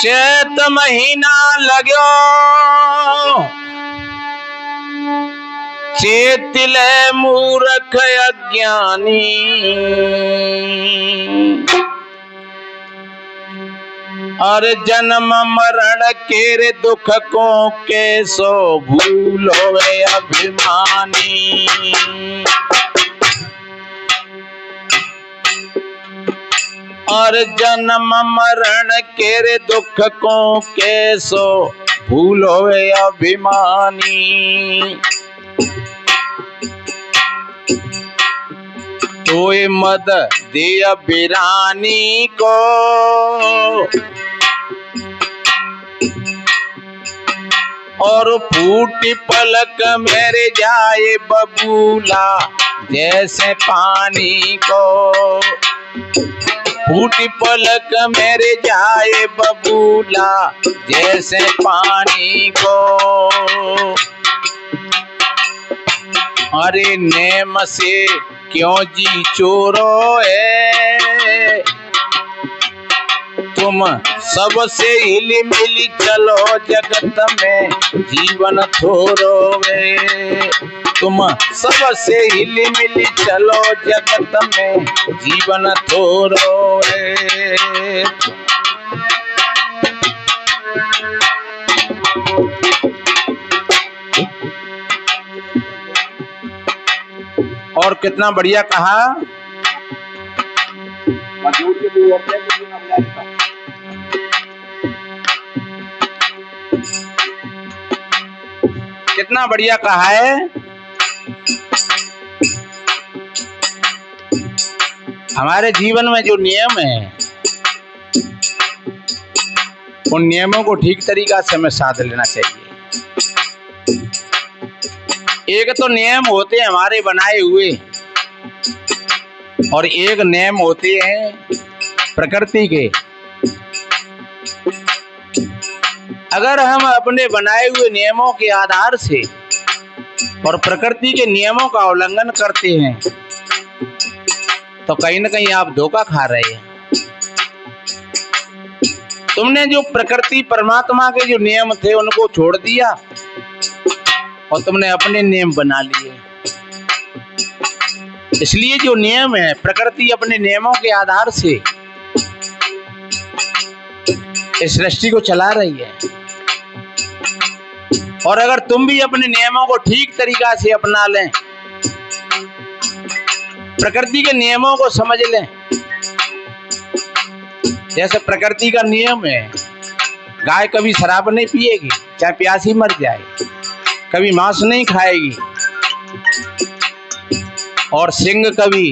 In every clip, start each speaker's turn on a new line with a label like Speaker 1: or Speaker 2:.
Speaker 1: चैत महीना लगो चेतिल मूर्ख अज्ञानी, और जन्म मरण केरे दुख को कैसो भूलोवे अभिमानी। और जन्म मरण केरे दुख को कैसो भूलोवे अभिमानी। तोय मद दिया बिरानी को, और फूटी पलक मेरे जाए बबूला जैसे पानी को। फूटी पलक मेरे जाए बबूला जैसे पानी को। अरे नेम से क्यों जी चोरो है, तुम सबसे हिली मिली चलो जगत में जीवन थोरो है। तुम सबसे हिली मिली चलो जगत में जीवन थोरो है। और कितना बढ़िया कहा। कितना बढ़िया कहा है। हमारे जीवन में जो नियम है उन नियमों को ठीक तरीका से हमें साथ लेना चाहिए। एक तो नियम होते हैं हमारे बनाए हुए, और एक नियम होते हैं प्रकृति के। अगर हम अपने बनाए हुए नियमों के आधार से और प्रकृति के नियमों का उल्लंघन करते हैं तो कहीं ना कहीं आप धोखा खा रहे हैं। तुमने जो प्रकृति परमात्मा के जो नियम थे उनको छोड़ दिया और तुमने अपने नियम बना लिए। इसलिए जो नियम है प्रकृति अपने नियमों के आधार से इस सृष्टि को चला रही है। और अगर तुम भी अपने नियमों को ठीक तरीका से अपना लें, प्रकृति के नियमों को समझ लें। जैसे प्रकृति का नियम है, गाय कभी शराब नहीं पिएगी चाहे प्यासी मर जाए, कभी मांस नहीं खाएगी, और सिंह कभी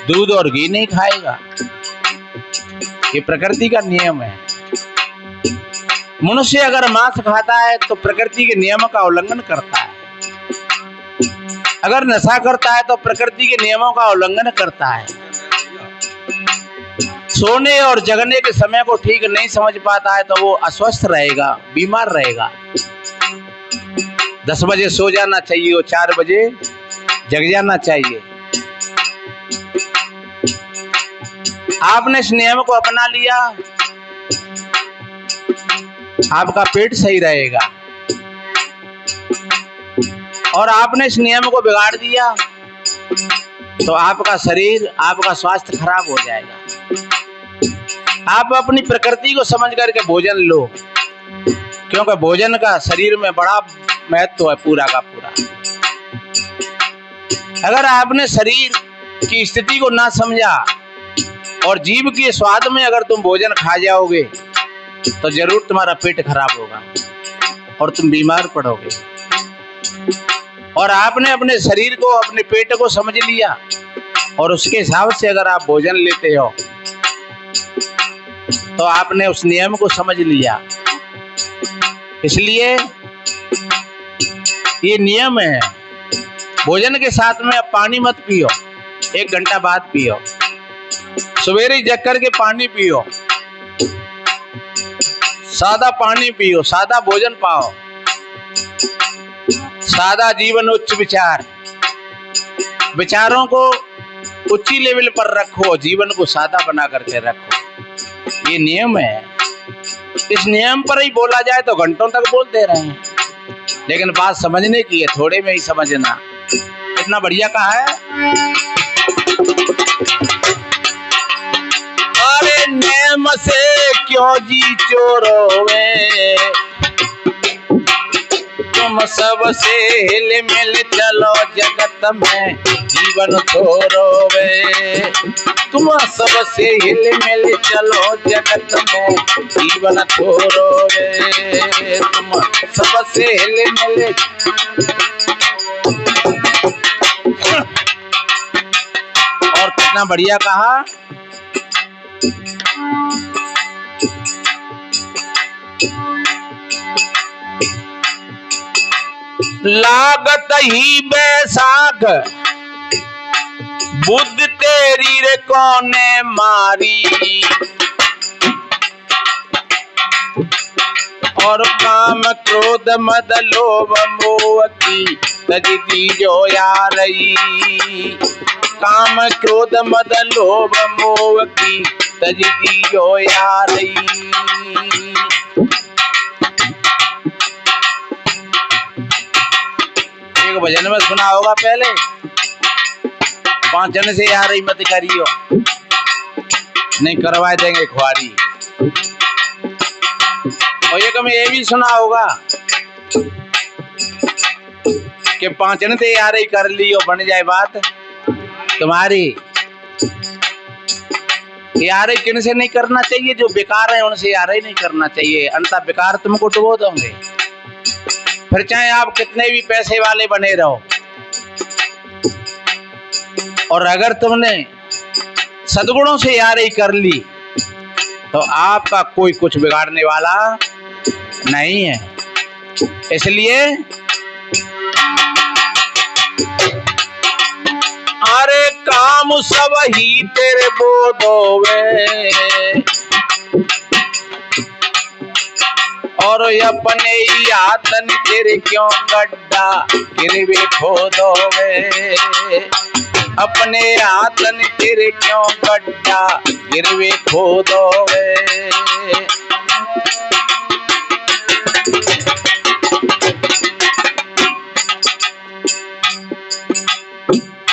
Speaker 1: दूध और घी नहीं खाएगा। ये प्रकृति का नियम है। मनुष्य अगर मांस खाता है तो प्रकृति के नियम का उल्लंघन करता है। अगर नशा करता है तो प्रकृति के नियमों का उल्लंघन करता है। सोने और जगने के समय को ठीक नहीं समझ पाता है तो वो अस्वस्थ रहेगा, बीमार रहेगा। 10 बजे सो जाना चाहिए और 4 बजे जग जाना चाहिए। आपने इस नियम को अपना लिया, आपका पेट सही रहेगा। और आपने इस नियम को बिगाड़ दिया तो आपका शरीर, आपका स्वास्थ्य खराब हो जाएगा। आप अपनी प्रकृति को समझ करके भोजन लो, क्योंकि भोजन का शरीर में बड़ा महत्व है पूरा का पूरा। अगर आपने शरीर की स्थिति को ना समझा और जीभ के स्वाद में अगर तुम भोजन खा जाओगे तो जरूर तुम्हारा पेट खराब होगा और तुम बीमार पड़ोगे। और आपने अपने शरीर को, अपने पेट को समझ लिया और उसके हिसाब से अगर आप भोजन लेते हो तो आपने उस नियम को समझ लिया। इसलिए ये नियम है। भोजन के साथ में अब पानी मत पियो, 1 घंटा बाद पियो। सवेरे जग करके पानी पियो, सादा पानी पियो, सादा भोजन पाओ। सादा जीवन उच्च विचार, विचारों को उच्ची लेवल पर रखो, जीवन को सादा बना करके रखो। ये नियम है। इस नियम पर ही बोला जाए तो घंटों तक बोलते रहे हैं, लेकिन बात समझने की है, थोड़े में ही समझना। इतना बढ़िया कहा है। अरे नेम से क्यों जी चोरोवे, तुम सबसे हिल मिल चलो जगत में जीवन थोरोवे। तुम सबसे हिल मिल चलो जगत में जीवन थोरोवे। तुम सबसे हिल मिल। और कितना बढ़िया कहा। लागत ही बैसाख बुद्ध तेरी रे कौने मारी, और काम क्रोध मद लोभ मोह की तजदी जो यारई। काम क्रोध मद लोभ मोह की तजदी जो यारई। एक भजन में सुना होगा पहले, 5 जन से यार ही मत करियो, नहीं करवा देंगे खुआरी। और एक में ये भी सुना होगा कि 5 जन से यार ही कर लियो, बन जाए बात तुम्हारी। यार ही किन से नहीं करना चाहिए, जो बेकार है उनसे यार ही नहीं करना चाहिए, अंततः बेकार तुमको डुबो दोगे। फिर चाहे आप कितने भी पैसे वाले बने रहो, और अगर तुमने सद्गुणों से यारी कर ली तो आपका कोई कुछ बिगाड़ने वाला नहीं है। इसलिए अरे काम सब ही तेरे बोधोवे, और अपने ही आतन तेरे क्यों गड्ढा गिरवे खोदोवे। अपने आतन तेरे क्यों गड्ढा गिरवे खोदोवे।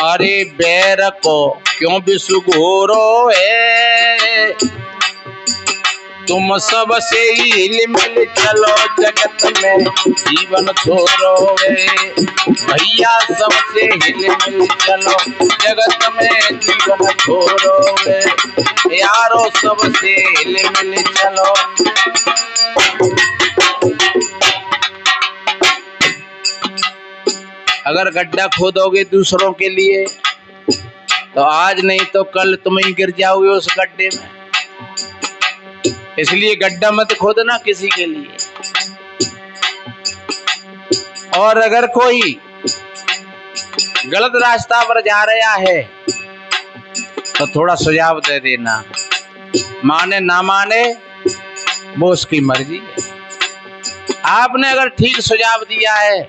Speaker 1: अरे बैर को क्यों बिसुगोरो है, तुम सबसे ही हिल मिल चलो जगत में जीवन थोरोवे। भैया सबसे हिल मिल चलो जगत में जीवन थोरोवे। यारो सबसे हिल मिल चलो। अगर गड्ढा खोदोगे दूसरों के लिए तो आज नहीं तो कल तुम ही गिर जाओगे उस गड्ढे में। इसलिए गड्ढा मत खोदना किसी के लिए। और अगर कोई गलत रास्ता पर जा रहा है तो थोड़ा सुझाव दे देना, माने ना माने वो उसकी मर्जी है। आपने अगर ठीक सुझाव दिया है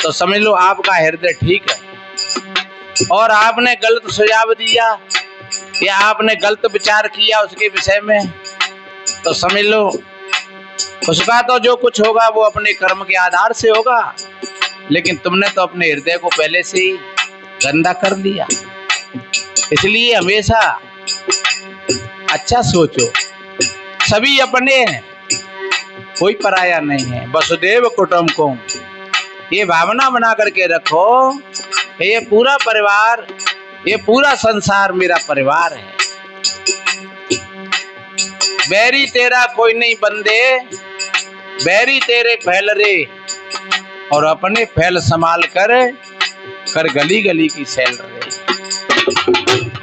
Speaker 1: तो समझ लो आपका हृदय ठीक है, और आपने गलत सुझाव दिया या आपने गलत विचार किया उसके विषय में तो समझ लो उसका तो जो कुछ होगा वो अपने कर्म के आधार से होगा, लेकिन तुमने तो अपने हृदय को पहले से ही गंदा कर दिया। इसलिए हमेशा अच्छा सोचो, सभी अपने हैं, कोई पराया नहीं है। वसुदेव कुटुंबकम, ये भावना बना करके रखो, ये पूरा परिवार, ये पूरा संसार मेरा परिवार है। बैरी तेरा कोई नहीं बंदे, बैरी तेरे फैल रे, और अपने फैल संभाल कर गली गली की सैल रे।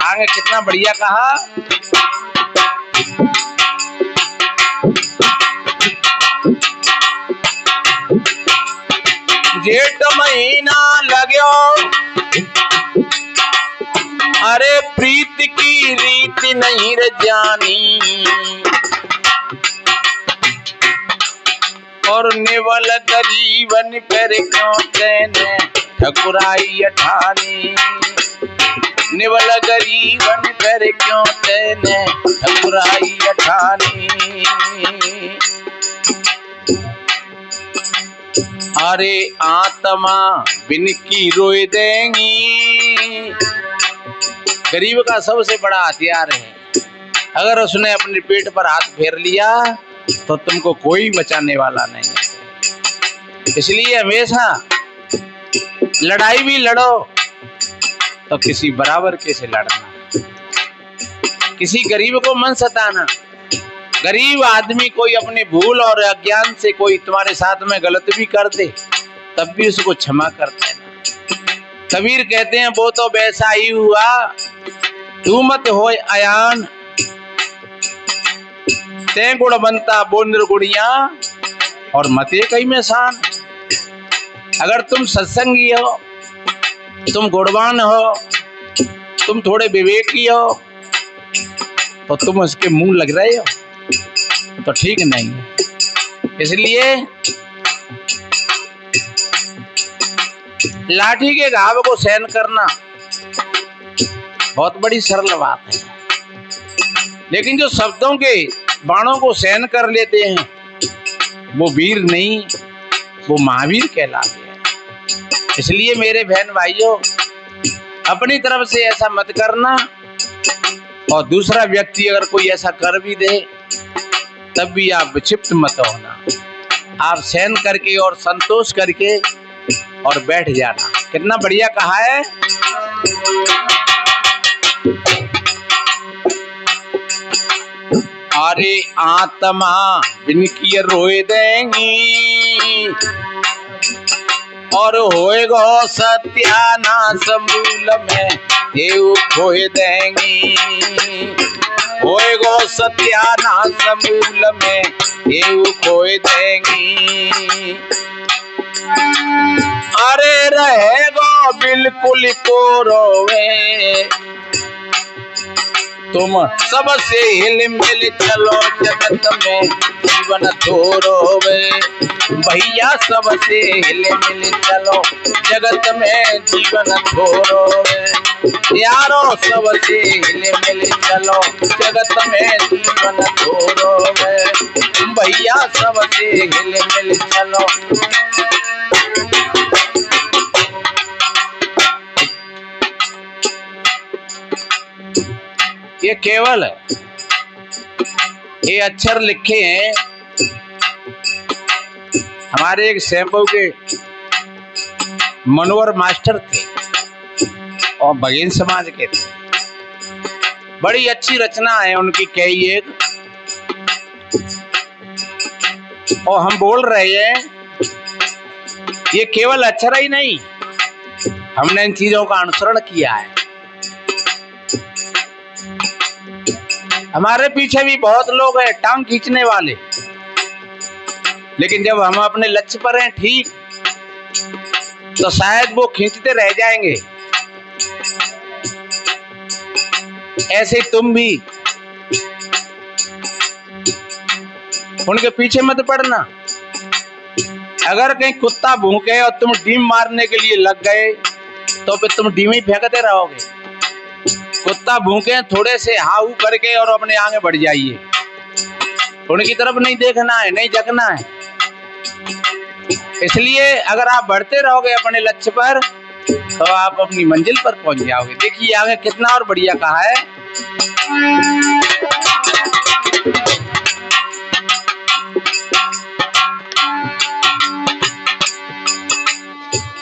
Speaker 1: आगे कितना बढ़िया कहा। जेठ महीना लगो, अरे प्रीत की रीत नहीं रे जानी, और निवल गरीबन पर क्यों तेने ठकुराई अठानी। निवल गरीबन पर क्यों तेने ठकुराई अठानी। अरे आत्मा बिन की रोए देंगी। गरीब का सबसे बड़ा हथियार है, अगर उसने अपने पेट पर हाथ फेर लिया तो तुमको कोई बचाने वाला नहीं है। इसलिए हमेशा लड़ाई भी लड़ो तो किसी बराबर के से लड़ना, किसी गरीब को मन सताना। गरीब आदमी कोई अपने भूल और अज्ञान से कोई तुम्हारे साथ में गलत भी कर दे तब भी उसको क्षमा कर देना। कबीर कहते हैं वो तो वैसा ही हुआ, तू मत होय अयान, ते गुण बनता वो निर्गुणिया और मते कई में शान। अगर तुम सत्संगी हो, तुम गुणवान हो, तुम थोड़े विवेकी हो तो तुम उसके मुंह लग रहे हो तो ठीक नहीं है। इसलिए लाठी के घाव को सहन करना बहुत बड़ी सरल बात है, लेकिन जो शब्दों के बाणों को सहन कर लेते हैं वो वीर नहीं, वो महावीर कहलाते हैं। इसलिए मेरे बहन भाइयों, अपनी तरफ से ऐसा मत करना, और दूसरा व्यक्ति अगर कोई ऐसा कर भी दे तब भी आप विक्षिप्त मत होना, आप सहन करके और संतोष करके और बैठ जाना। कितना बढ़िया कहा है। अरे आत्मा बिन किए रोए देंगी और होएगो सत्यानाश मूल में देव खोए देंगी। होएगो सत्यानाश मूल में देव खोए देंगी। अरे रहेगो बिल्कुल को रोवे, तुम सबसे हिल मिल चलो जगत में जीवन थोरोवे। भैया सबसे हिल मिल चलो जगत में जीवन थोरोवे। यारो सबसे हिल मिल चलो जगत में जीवन थोरोवे। भैया सबसे हिल मिल चलो। ये केवल ये अक्षर लिखे हैं हमारे एक सैंपल के मनोहर मास्टर थे और बघेल समाज के थे। बड़ी अच्छी रचना है उनकी कई एक, और हम बोल रहे हैं ये केवल अक्षर ही नहीं, हमने इन चीजों का अनुसरण किया है। हमारे पीछे भी बहुत लोग हैं टांग खींचने वाले, लेकिन जब हम अपने लक्ष्य पर हैं ठीक, तो शायद वो खींचते रह जाएंगे। ऐसे तुम भी उनके पीछे मत पड़ना। अगर कहीं कुत्ता भूखे और तुम डीम मारने के लिए लग गए तो फिर तुम डीम ही फेंकते रहोगे। कुत्ता भूखे थोड़े से हाउ करके और अपने आगे बढ़ जाइए, उनकी तरफ नहीं देखना है, नहीं जगना है। इसलिए अगर आप बढ़ते रहोगे अपने लक्ष्य पर तो आप अपनी मंजिल पर पहुंच जाओगे। देखिए आगे कितना और बढ़िया कहा है।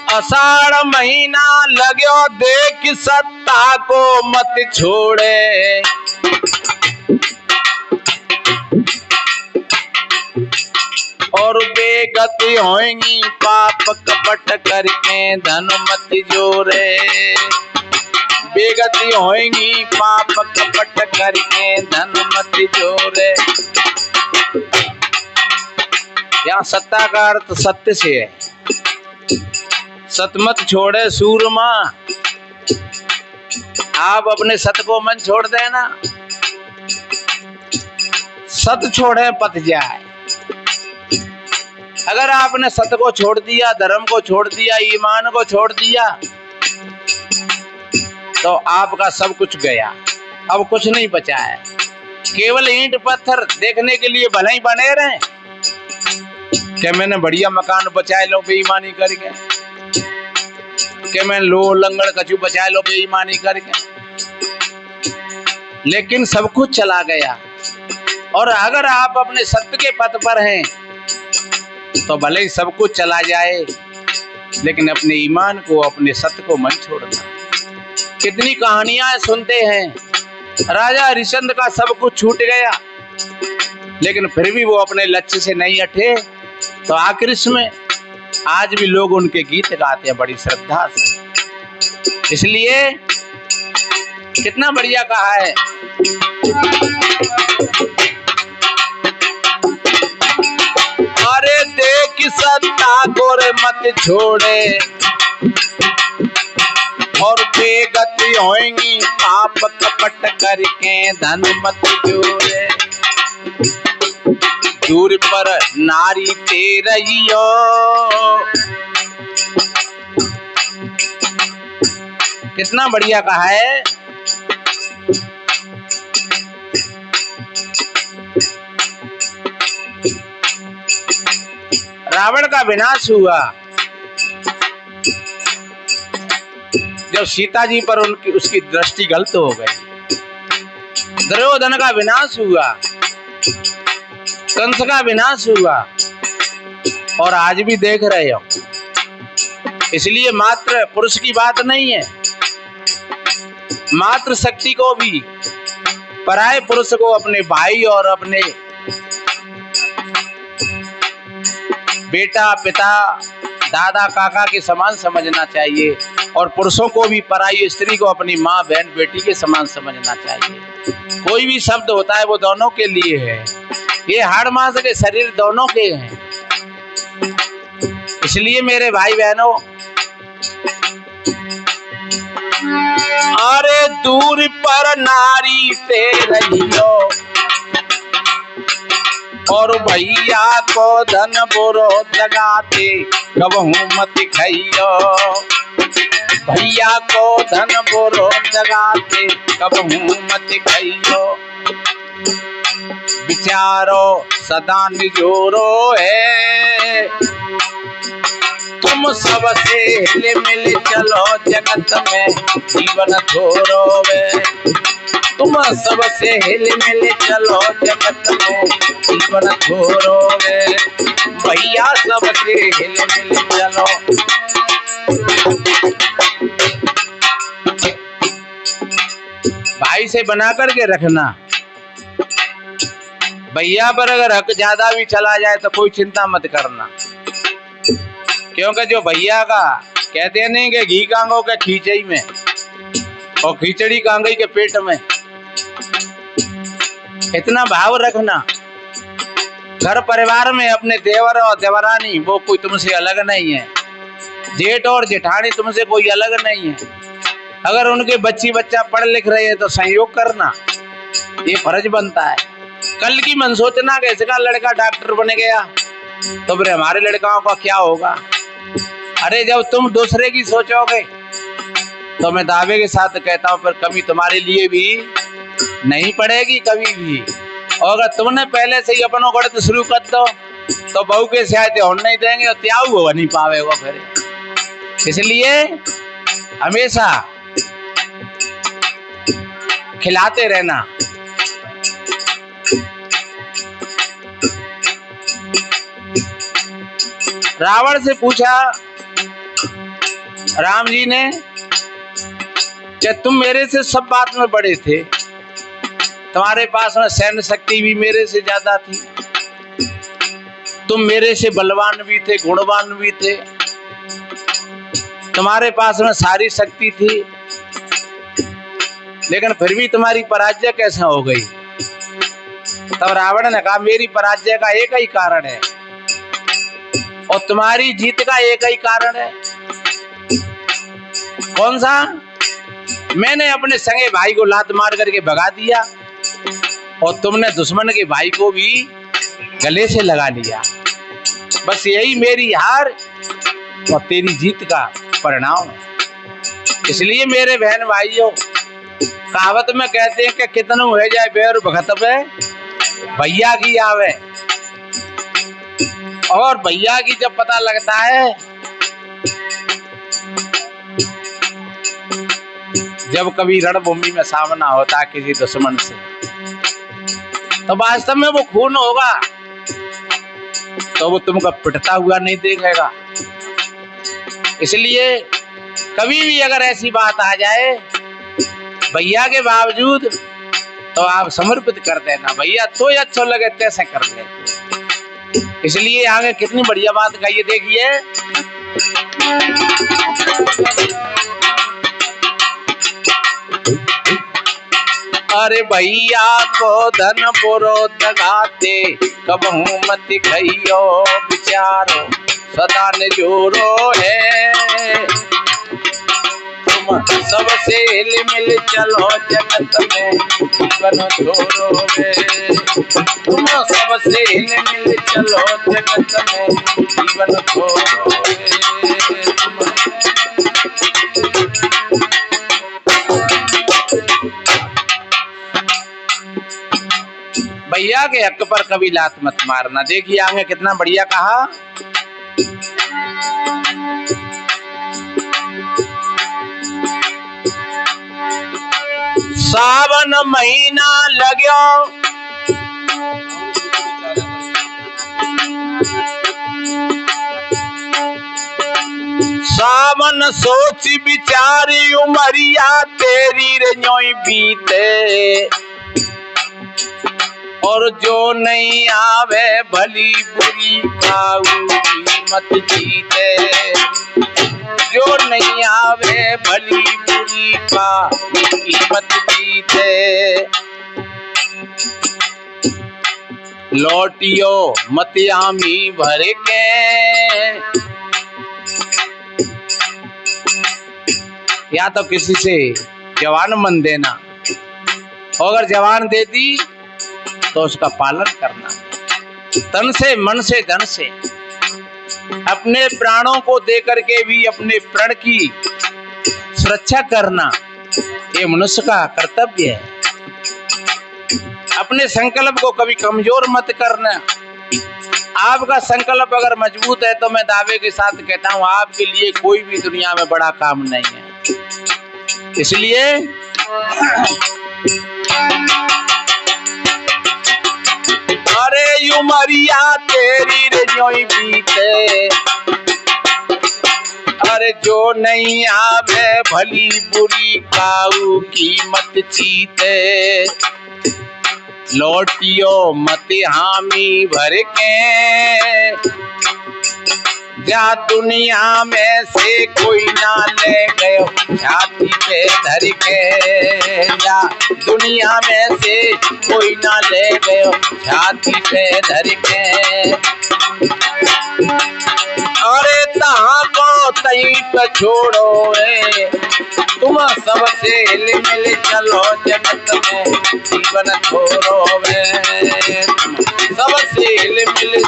Speaker 1: आषाढ़ महीना लगो देख सत्ता को मत छोड़े। और बेगति होएंगी पाप कपट करके धन मत जोड़े। बेगति होएंगी पाप कपट करके धन मत जोड़े। यहाँ सत्ता का अर्थ सत्य से है। सत मत छोड़े सूरमा, आप अपने सत को मन छोड़ देना। सत छोड़े पत जाए। अगर आपने सत को छोड़ दिया, धर्म को छोड़ दिया, ईमान को छोड़ दिया तो आपका सब कुछ गया, अब कुछ नहीं बचा है। केवल ईंट पत्थर देखने के लिए भले ही बने रहे, कि मैंने बढ़िया मकान बचाए लो बेईमानी करके, कि मैं लो लंगड़ कछु बचाए लो बेईमानी करके, लेकिन सब कुछ चला गया। और अगर आप अपने सत्य के पथ पर हैं तो भले ही सब कुछ चला जाए, लेकिन अपने ईमान को, अपने सत्य को मत छोड़ना। कितनी कहानियां सुनते हैं, राजा हरिश्चंद्र का सब कुछ छूट गया, लेकिन फिर भी वो अपने लक्ष्य से नहीं हटे, तो आखिर इसमें आज भी लोग उनके गीत गाते हैं बड़ी श्रद्धा से। इसलिए कितना बढ़िया कहा है, अरे देख सत्ता गोर मत छोड़े और बेगति होएंगी, पाप कपट करके धन मत जोड़े। दूर पर नारी तेरहियो, कितना बढ़िया कहा है। रावण का विनाश हुआ जब सीता जी पर उसकी दृष्टि गलत हो गई। दुर्योधन का विनाश हुआ, कंस का विनाश हुआ, और आज भी देख रहे हो। इसलिए मात्र पुरुष की बात नहीं है, मात्र शक्ति को भी पराये पुरुष को अपने भाई और अपने बेटा, पिता, दादा, काका के समान समझना चाहिए, और पुरुषों को भी पराई स्त्री को अपनी माँ, बहन, बेटी के समान समझना चाहिए। कोई भी शब्द होता है वो दोनों के लिए है, ये हाड़ मांस के शरीर दोनों के हैं। इसलिए मेरे भाई बहनों, अरे दूर पर नारी तेरहियो और भैया को धन बुरो जगाते कबहू मत खइयो। भैया को धन बुरो जगाते कबहू मत खइयो। विचारो सदा निजोरो है, तुम सबसे हिले मिल चलो जगत में जीवन थोरो वे। तुम सबसे हिल मिल चलो जगत में जीवन थोरो वे। भैया सबसे हिल मिल चलो। भाई से बना करके रखना। भैया पर अगर हक ज्यादा भी चला जाए तो कोई चिंता मत करना, क्योंकि जो भैया का कहते नहीं कि घी कांगो के खींचई में और खिचड़ी कांगई के पेट में, इतना भाव रखना। घर परिवार में अपने देवर और देवरानी वो कोई तुमसे अलग नहीं है, जेठ और जेठानी तुमसे कोई अलग नहीं है। अगर उनके बच्ची बच्चा पढ़ लिख रहे हैं तो सहयोग करना, ये फर्ज बनता है। कल की मन सोचना कि इसका लड़का डॉक्टर बन गया तो फिर हमारे लड़काओं का क्या होगा। अरे जब तुम दूसरे की सोचोगे तो मैं दावे के साथ कहता हूं फिर कमी तुम्हारे लिए भी नहीं पड़ेगी कभी भी। और अगर तुमने पहले से ही अपनों गढ़त शुरू कर दो तो बहू के शायद होने नहीं देंगे और त्याग हो नहीं पावेगा फिर। इसलिए हमेशा खिलाते रहना। रावण से पूछा राम जी ने कि तुम मेरे से सब बात में बड़े थे, तुम्हारे पास में सैन्य शक्ति भी मेरे से ज्यादा थी, तुम मेरे से बलवान भी थे, गुणवान भी थे, तुम्हारे पास में सारी शक्ति थी, लेकिन फिर भी तुम्हारी पराजय कैसे हो गई। तब रावण ने कहा मेरी पराजय का एक ही कारण है और तुम्हारी जीत का एक ही कारण है। कौन सा? मैंने अपने संगे भाई को लात मार करके भगा दिया और तुमने दुश्मन के भाई को भी गले से लगा लिया। बस यही मेरी हार और तेरी जीत का परिणाम है। इसलिए मेरे बहन भाइयों, कहावत में कहते हैं कि कितनों हो जाए बेर भगत पे भैया की आवे। और भैया की जब पता लगता है, जब कभी रणभूमि में सामना होता है किसी दुश्मन से, तो वास्तव में वो खून होगा तो वो तुमको पिटता हुआ नहीं देखेगा। इसलिए कभी भी अगर ऐसी बात आ जाए भैया के बावजूद, तो आप समर्पित कर देना, भैया तो अच्छा लगे तैसे कर ले। इसलिए आगे कितनी बढ़िया बात कही, देखिए। अरे भैया को धन बुरो दगाते, कबहू मत खइयो विचारो, सदा ने जोरो है। तुम सबसे हिल मिल चलो जगत में, जीवन छोरो है। तुम सबसे हिल मिल चलो जगत में, जीवन छोरो है। भैया के हक पर कभी लात मत मारना। देखिए आगे कितना बढ़िया कहा। सावन महीना लगो, सावन सोच विचारी उमरिया तेरी रे न्योई बीते, और जो नहीं आवे भली बुरी काऊ कीमत जीते, जो नहीं आवे भली बुरी का कीमत जीते। लौटियो मत आमी भर के, या तो किसी से जवान मन देना, अगर जवान देती तो उसका पालन करना, तन से मन से धन से, अपने प्राणों को देकर के भी अपने प्रण की सुरक्षा करना, ये मनुष्य का कर्तव्य है। अपने संकल्प को कभी कमजोर मत करना। आपका संकल्प अगर मजबूत है तो मैं दावे के साथ कहता हूं आपके लिए कोई भी दुनिया में बड़ा काम नहीं है। इसलिए अरे उमरिया तेरी रे न्योई बीते, अरे जो नहीं आवे भली बुरी काऊ कीमत चीते। लौटियो मत हामी भर के, जा दुनिया में से कोई ना ले गयो छाती पे धर के, या दुनिया में से कोई ना ले गयो छाती पे धर के। अरे तहाँ को तहीं पे छोड़ो है, तुम सबसे हिल मिल चलो जगत में, जीवन छोड़ो है। सबसे हिल मिल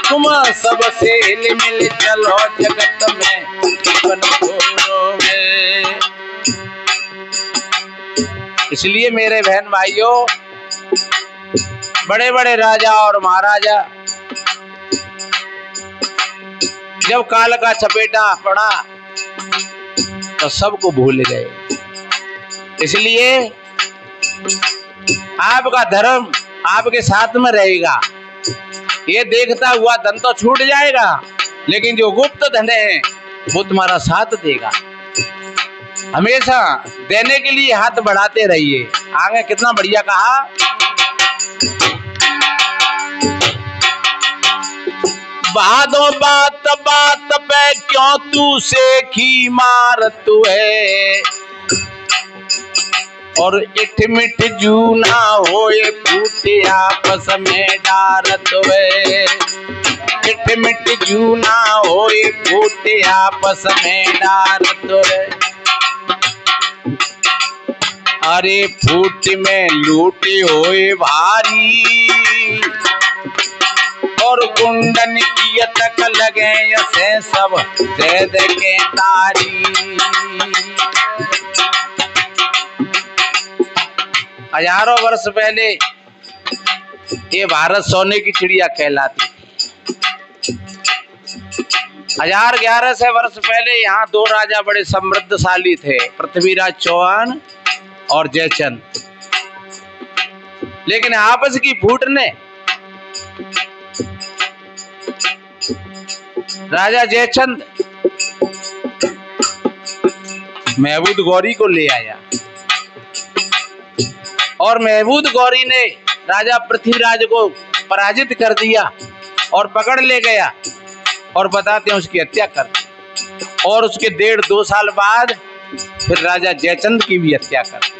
Speaker 1: तुम सबसे हिल मिल चलो जगत में, जीवन छोड़ोगे। इसलिए मेरे बहन भाइयों, बड़े बड़े राजा और महाराजा जब काल का चपेटा पड़ा तो सबको भूल गए। इसलिए आपका धर्म आपके साथ में रहेगा। ये देखता हुआ धन तो छूट जाएगा, लेकिन जो गुप्त धन है वो तुम्हारा साथ देगा। हमेशा देने के लिए हाथ बढ़ाते रहिए। आगे कितना बढ़िया कहा, बादो बात बात पे क्यों तू से की मार तू है, और इठ मिठ जू ना होए फूटे आपस में डारत वे। इठ मिठ जू ना होए फूटे आपस में डारत वे। अरे फूट में लूटे होए भारी, और कुंडन की तक लगे ऐसे सब दे दे के तारी। हजारों वर्ष पहले ये भारत सोने की चिड़िया कहलाती थी। 1011 वर्ष पहले यहाँ दो राजा बड़े समृद्धशाली थे, पृथ्वीराज चौहान और जयचंद। लेकिन आपस की फूट ने राजा जयचंद महमूद गौरी को ले आया और महमूद गौरी ने राजा पृथ्वीराज को पराजित कर दिया और पकड़ ले गया और बताते हैं उसकी हत्या कर दी। और उसके 1.5-2 साल बाद फिर राजा जयचंद की भी हत्या कर दी।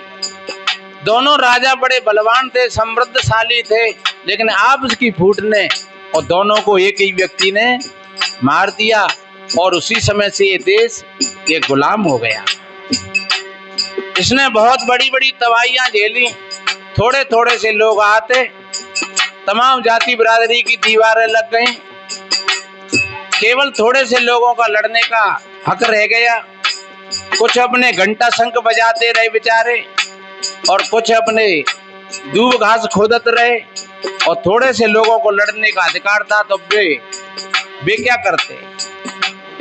Speaker 1: दोनों राजा बड़े बलवान थे, समृद्धशाली थे, लेकिन आपस की फूट ने और दोनों को एक ही व्यक्ति ने मार दिया और उसी समय से ये देश ये गुलाम हो गया। इसने बहुत बड़ी बड़ी तबाहियां झेली। थोड़े थोड़े से लोग आते, तमाम जाति बिरादरी की दीवारें लग गईं। केवल थोड़े से लोगों का लड़ने का हक रह गया। कुछ अपने घंटा शंख बजाते रहे बेचारे और कुछ अपने दूब घास खोदत रहे और थोड़े से लोगों को लड़ने का अधिकार था तो वे क्या करते।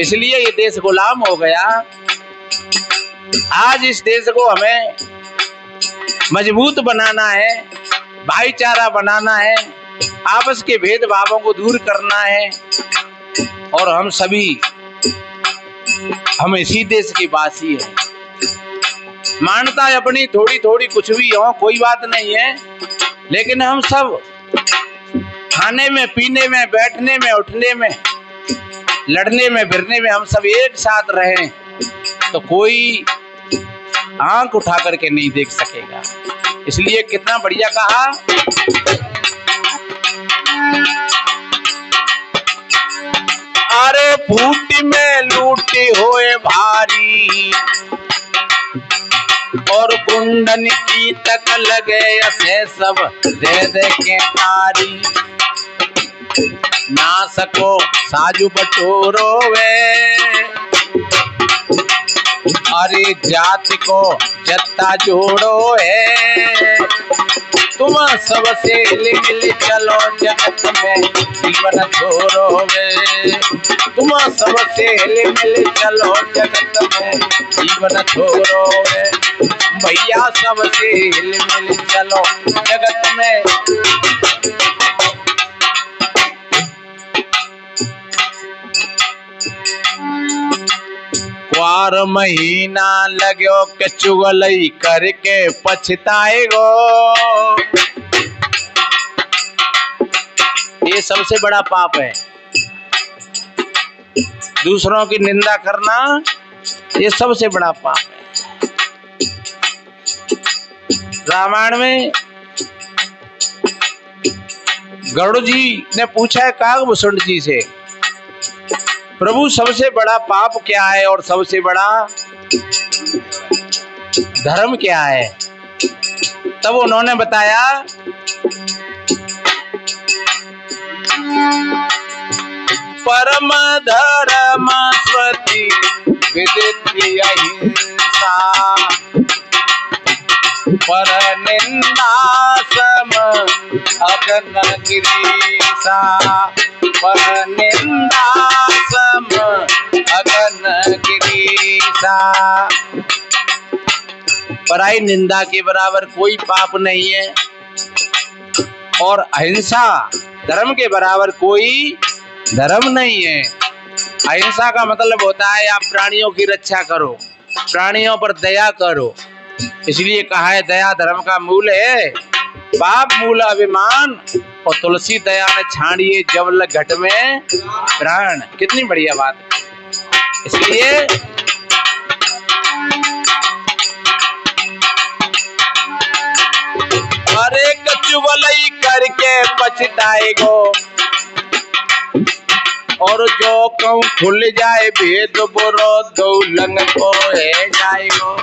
Speaker 1: इसलिए ये देश गुलाम हो गया। आज इस देश को हमें मजबूत बनाना है, भाईचारा बनाना है, आपस के भेदभावों को दूर करना है और हम इसी देश के वासी हैं। मान्यता अपनी थोड़ी थोड़ी कुछ भी हो, कोई बात नहीं है, लेकिन हम सब खाने में, पीने में, बैठने में, उठने में, लड़ने में, भिड़ने में हम सब एक साथ रहें तो कोई आंख उठा करके नहीं देख सकेगा। इसलिए कितना बढ़िया कहा, अरे फूट में लूटी होए भारी और कुंडन की तक लगे ऐसे सब दे दे के तारी। ना सको साजू बटोरो वे, अरे जाति को जत्ता जोड़ो है। तुम सबसे मिल चलो जगत में जीवन छोड़ो वे। तुम सबसे मिल चलो जगत में जीवन छोड़ो वे। भैया सबसे मिल चलो जगत में। क्वार महीना लगो के चुगलई करके पछताएगो। ये सबसे बड़ा पाप है, दूसरों की निंदा करना ये सबसे बड़ा पाप है। रामायण में गरुड़ जी ने पूछा है कागभूषण जी से, प्रभु सबसे बड़ा पाप क्या है और सबसे बड़ा धर्म क्या है। तब उन्होंने बताया परम धर्म स्वति विदित अहिंसा, पर निंदा सम अगन गिरीसा। पर निंदा सम अगन गिरीसा। पराई निंदा के बराबर कोई पाप नहीं है और अहिंसा धर्म के बराबर कोई धर्म नहीं है। अहिंसा का मतलब होता है आप प्राणियों की रक्षा करो, प्राणियों पर दया करो। इसलिए कहा है दया धर्म का मूल है। पाप मूल अभिमान और तुलसी दया ने छाड़िए जबल घट में प्राण। कितनी बढ़िया बात है। इसलिए अरे कचुगलई करके पछताएगो और जो कहूँ खुल जाए भेद बुरो दौलंग को है जाएगो।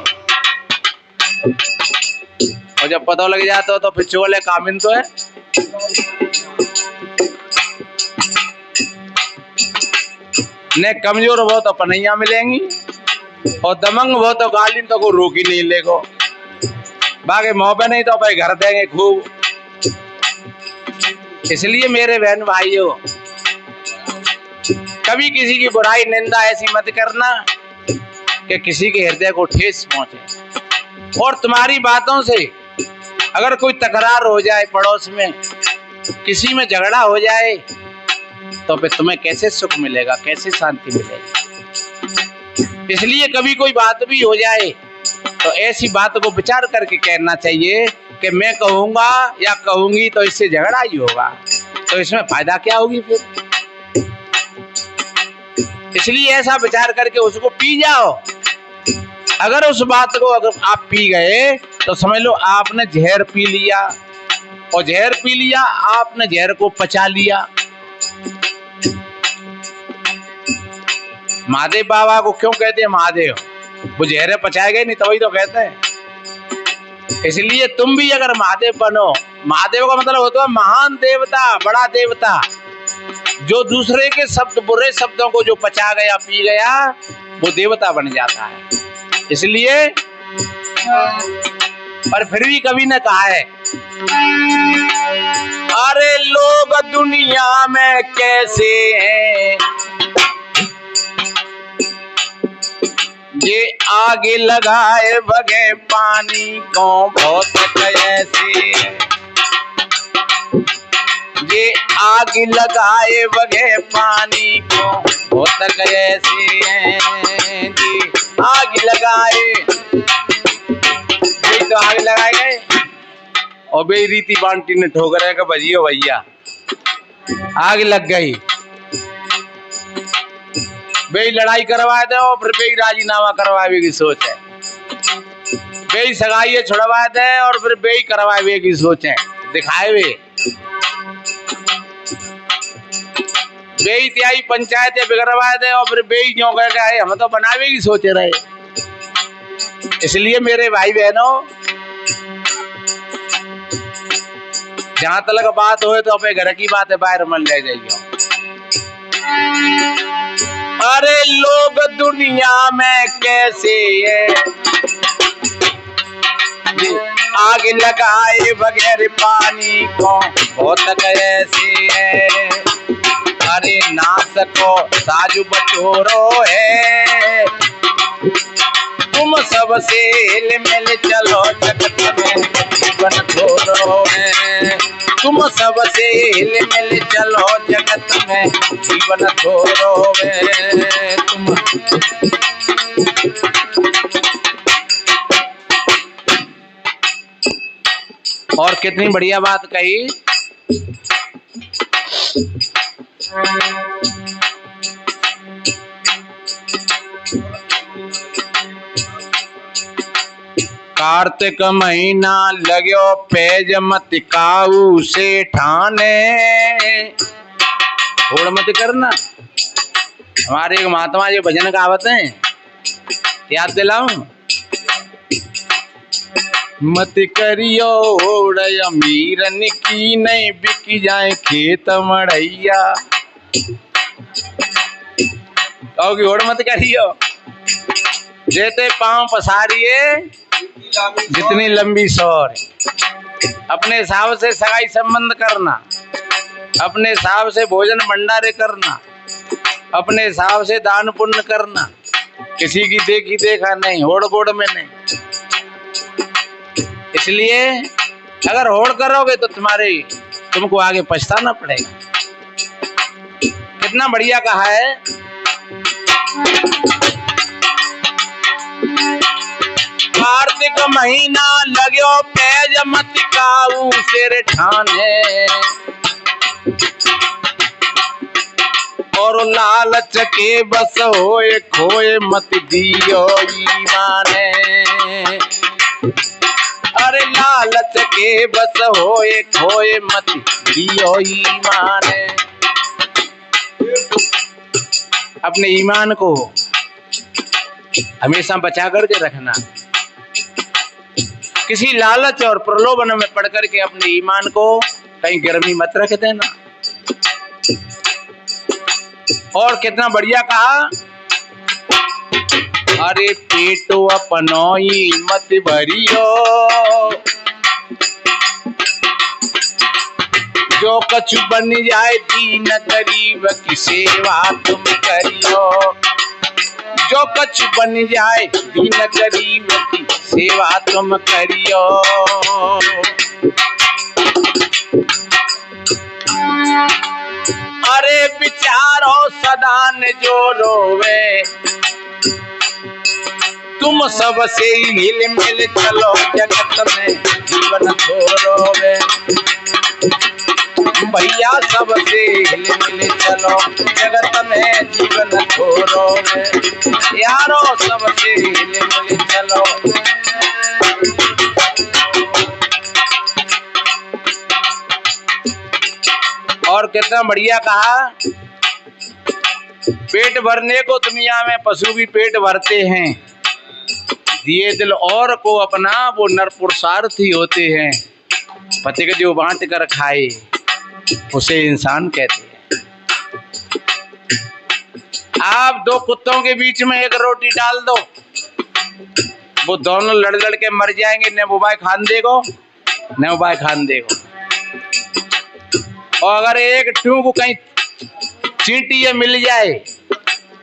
Speaker 1: और जब पता लग जाता हो तो फिर चुगले कामिन तो है। ने कमजोर हो तो पनैया मिलेंगी और दमंग हो तो गाली तो को रोक ही नहीं लेगो। बाकी मुँह पे नहीं तो भाई घर देंगे खूब। इसलिए मेरे बहन भाइयों, कभी किसी की बुराई निंदा ऐसी मत करना कि किसी के हृदय को ठेस पहुंचे। और तुम्हारी बातों से अगर कोई तकरार हो जाए, पड़ोस में किसी में झगड़ा हो जाए, तो फिर तुम्हें कैसे सुख मिलेगा, कैसे शांति मिलेगी। इसलिए कभी कोई बात भी हो जाए तो ऐसी बात को विचार करके कहना चाहिए कि मैं कहूंगा या कहूंगी तो इससे झगड़ा ही होगा, तो इसमें फायदा क्या होगी फिर। इसलिए ऐसा विचार करके उसको पी जाओ। अगर उस बात को अगर आप पी गए तो समझ लो आपने जहर पी लिया, और जहर पी लिया आपने जहर को पचा लिया। महादेव बाबा को क्यों कहते हैं महादेव? वो जहरे पचाएगा नहीं, तो वही तो कहते हैं। इसलिए तुम भी अगर महादेव बनो, महादेव का मतलब होता है महान देवता, बड़ा देवता, जो दूसरे के शब्द, बुरे शब्दों को जो पचा गया, पी गया, वो देवता बन जाता है। इसलिए पर फिर भी कभी ने कहा है, अरे लोग दुनिया में कैसे हैं, ये आगे लगाए बगैर पानी को बहुत कैसे, ये आग लगाए बगैर पानी को बहुत कैसे हैं जी। आग लगाए, यही तो आग लगाए गए। और बे रीति बांटी ने ठोकर है कि बजियो भैया, आग लग गई। बे लड़ाई करवाए थे और फिर बे राजीनामा करवाए की सोच है, बे सगाई छुड़वाए थे और फिर बे करवाए की सोच है, दिखाए वे त्याई पंचायतें बिगड़वाए थे और फिर बेई क्यों कह गए, हम तो बनावे की सोचे रहे। इसलिए मेरे भाई बहनों, जहां तक बात हो तो अपने घर की बात है, बाहर मन ले जाइए। अरे लोग दुनिया में कैसे है, आग लगाए बगैर पानी को बहुत कैसे है। अरे नाच को साजू बटोरो है, तुम सबसे हिल मिल चलो जगत में जीवन थोड़ो है। तुम सबसे हिल मिल चलो जगत में जीवन थोड़ो है। तुम और कितनी बढ़िया बात कही। कार्तिक महीना लगो पेज मत काऊ से ठाने, थोड़ा मत करना। हमारे एक महात्मा जी भजन गावत हैं, याद दिलाऊं। मत करियो होड़ अमीरन की, नहीं बिक जाए खेत मड़ैया। कहोगी होड़ मत करियो, जेते पांव पसारिए जितनी लंबी सौर। अपने हिसाब से सगाई संबंध करना, अपने हिसाब से भोजन भंडारे करना, अपने हिसाब से दान पुण्य करना, किसी की देखी देखा नहीं, होड़ बोड़ में नहीं। इसलिए अगर होड़ करोगे तो तुमको आगे पछताना पड़ेगा। कितना बढ़िया कहा है। कार्तिक महीना लगो पेज मत काऊ सिर ठाने, और लालच के बस होए खोए मत दियो ईमाने। अरे लालच के बस होए खोए मत दियो ईमाने। अपने ईमान को हमेशा बचा करके रखना। किसी लालच और प्रलोभन में पड़ करके अपने ईमान को कहीं गर्मी मत रख देना। और कितना बढ़िया कहा। अरे पेटो अपनोई मत भरियो, जो कछु बन जाए दीन गरीब की सेवा तुम करियो। जो कछु बन जाए दीन गरीब की सेवा तुम करियो। अरे विचारो सदा न जो रोवे, तुम सबसे हिल मिल चलो जगत में जीवन छोड़ोगे। भैया सबसे हिल मिल चलो जगत में जीवन छोड़ोगे। यारो सबसे हिल मिल चलो। और कितना बढ़िया कहा, पेट भरने को दुनिया में पशु भी पेट भरते हैं, दिए दिल और को अपना वो नर पुरुषार्थी होते हैं। पति के जो बांट कर खाए उसे इंसान कहते हैं। आप दो कुत्तों के बीच में एक रोटी डाल दो, वो दोनों लड़ लड़ के मर जाएंगे, न वो भाई खान देगो न वो भाई खान देगो। और अगर एक ट्यूब कहीं चींटी मिल जाए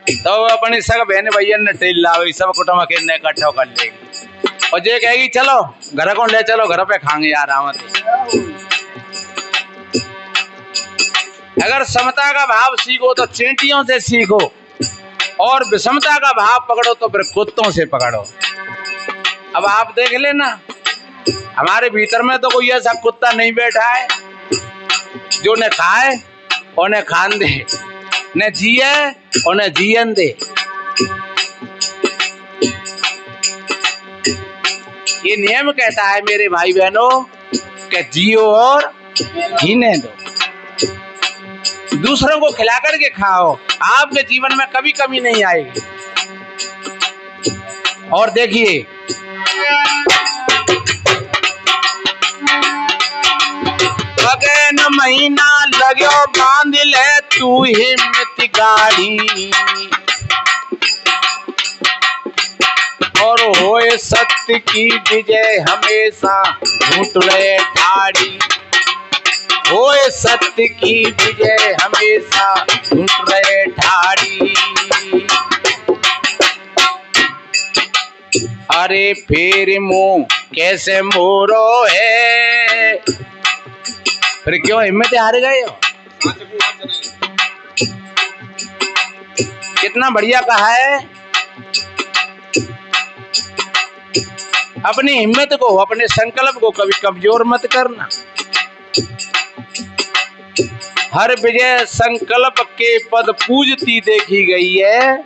Speaker 1: तो अपने सब बहन भैया ने टेल लावे, सब कुटुंब के इकट्ठा कर लेगी और जे कहेगी चलो घर को ले चलो, घर पे खाएंगे यार आमत। अगर समता का भाव सीखो तो चींटियों से सीखो, और विषमता का भाव पकड़ो तो फिर कुत्तों से पकड़ो। अब आप देख लेना, हमारे भीतर में तो कोई ऐसा कुत्ता नहीं बैठा है जो न खाए और न खान दे, न जिए और न जियन दे। ये नियम कहता है मेरे भाई बहनों कि जियो और जीने दो, दूसरों को खिला करके खाओ, आपके जीवन में कभी कमी नहीं आएगी। और देखिए अगेन महीना लगो बांध ले तू हिम्मत गाड़ी, और होए सत्य की विजय हमेशा झूठ रहे ठाड़ी। होए सत्य की विजय हमेशा झूठ रहे ठाड़ी। अरे फिर मुंह कैसे मोरो है, फिर क्यों हिम्मत हार गए हो? कितना बढ़िया कहा है। अपनी हिम्मत को, अपने संकल्प को कभी कमजोर मत करना। हर विजय संकल्प के पद पूजती देखी गई है,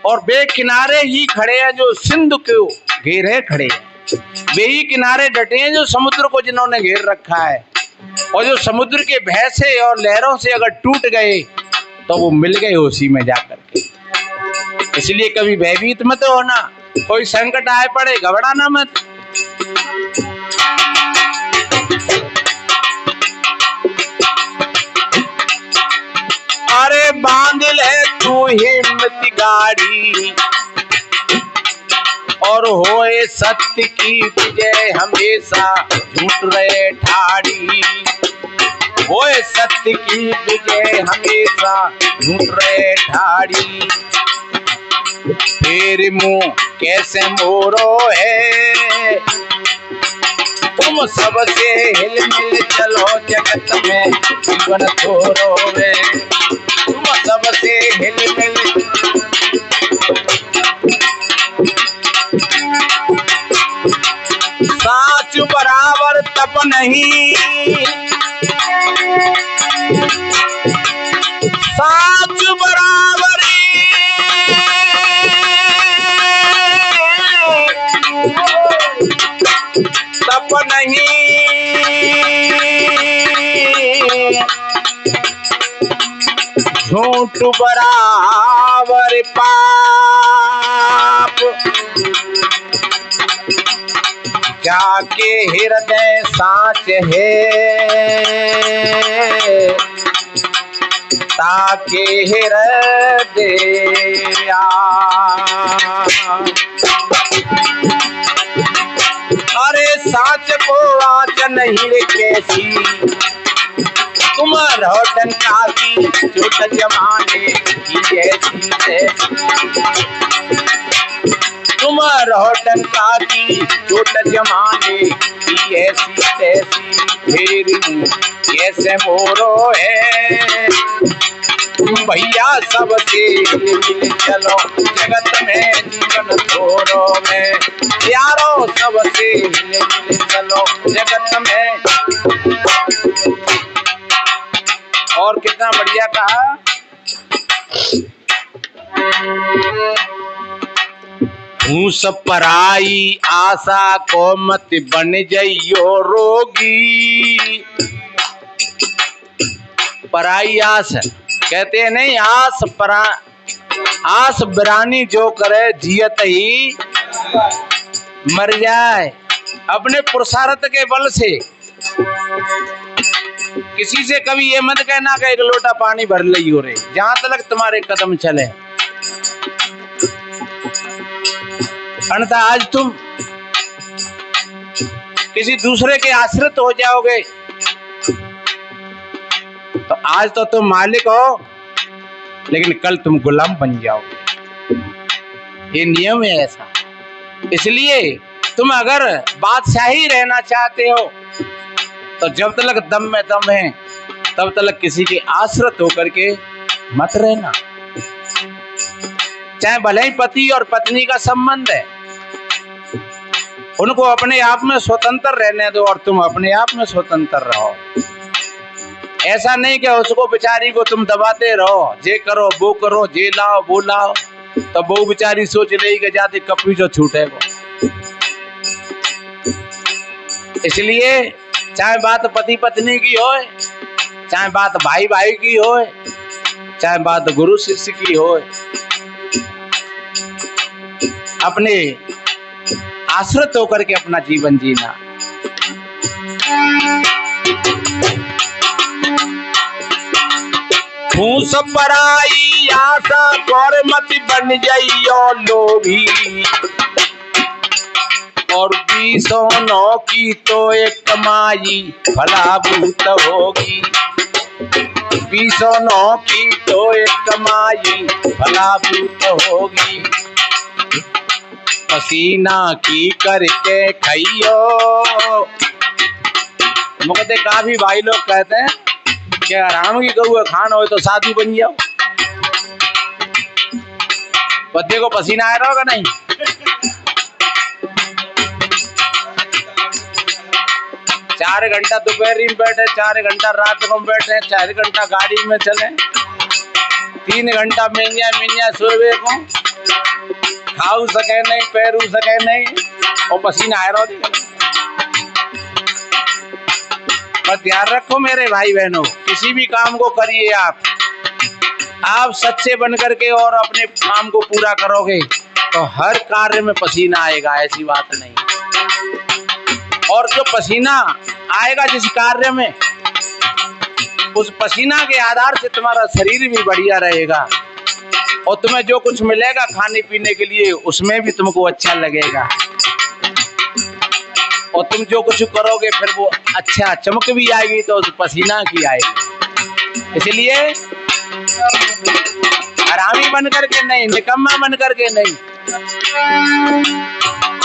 Speaker 1: और वे किनारे ही खड़े हैं जो सिंधु को घेरे खड़े हैं। वे ही किनारे डटे हैं जो समुद्र को जिन्होंने घेर रखा है, और जो समुद्र के भय से और लहरों से अगर टूट गए तो वो मिल गए उसी में जाकर के। इसलिए कभी भयभीत मत होना, कोई संकट आए पड़े घबराना मत। अरे बांध ले तू हिम्मत गाड़ी, और होए सत्य की विजय हमेशा झूठ रहे ठाड़ी। होए सत्य की विजय हमेशा झूठ रहे ठाड़ी। फिर मुंह कैसे मोरो है, तुम सबसे हिल मिल चलो जगत में जीवन छोड़ोगे। तुम सबसे हिल मिल साच बराबर तप नहीं, साच बराबरी तप नहीं। झूठ बराबर पाप, जाके हृदय साच है, ताके हृदय। अरे साच को आच नहीं रे कैसी, तुम रहो डंका की चोट जमाने की ऐसी तैसी, तुम रहो डंका की चोट जमाने की ऐसी तैसी, फिर कैसे मोरो है भैया सबसे मिल चलो जगत में जीवन छोड़ो में, यारो सबसे मिल चलो जगत में। और कितना बढ़िया कहा, फूस पराई आशा को मत बन जाइयो रोगी, पराई आस कहते हैं नहीं, आस बिरानी जो करे जियत ही मर जाए। अपने पुरुषार्थ के बल से किसी से कभी ये मत कहना कि एक लोटा पानी भर ली हो रे, जहां तक तुम्हारे कदम चले। अन्यथा आज तुम किसी दूसरे के आश्रित हो जाओगे, तो आज तो तुम मालिक हो लेकिन कल तुम गुलाम बन जाओगे। ये नियम है ऐसा। इसलिए तुम अगर बादशाही रहना चाहते हो तो जब तक दम में दम है तब तक किसी के आश्रित होकर के मत रहना। चाहे भले ही पति और पत्नी का संबंध है, उनको अपने आप में स्वतंत्र रहने दो और तुम अपने आप में स्वतंत्र रहो। ऐसा नहीं कि उसको बेचारी को तुम दबाते रहो, जे करो वो करो, जे लाओ वो लाओ, तो वो बेचारी सोच रही कि जाती कपी जो छूटेगा। इसलिए चाहे बात पति पत्नी की हो, चाहे बात भाई भाई की हो, चाहे बात गुरु शिष्य की हो, अपने आश्रित होकर के अपना जीवन जीना। फूस पराई आशा गौर मत बन जाइयो लोभी, और 20 की तो एक कमाई फलाभूत होगी, 20 की तो एक कमाई फलाभूत होगी, पसीना की करके खाइयो। मुझे काफी भाई लोग कहते हैं कि आराम की करूँ खान हो तो साधु बन जाओ। पत्ते को पसीना आ रहा होगा नहीं? 4 घंटा दोपहरी में बैठे, 4 घंटा रात को बैठे, 4 घंटा गाड़ी में चले, 3 घंटा मिंजा सोए को खाऊ सके नहीं, पैरू सके नहीं, और पसीना आ रहा हो। पर ध्यान रखो मेरे भाई बहनों, किसी भी काम को करिए आप सच्चे बन करके और अपने काम को पूरा करोगे तो हर कार्य में पसीना आएगा, ऐसी बात नहीं। और जो पसीना आएगा जिस कार्य में, उस पसीना के आधार से तुम्हारा शरीर भी बढ़िया रहेगा और तुम्हें जो कुछ मिलेगा खाने पीने के लिए उसमें भी तुमको अच्छा लगेगा, और तुम जो कुछ करोगे फिर वो अच्छा चमक भी आएगी तो उस पसीना की आएगी। इसलिए हरामी बन करके नहीं, निकम्मा बन करके नहीं,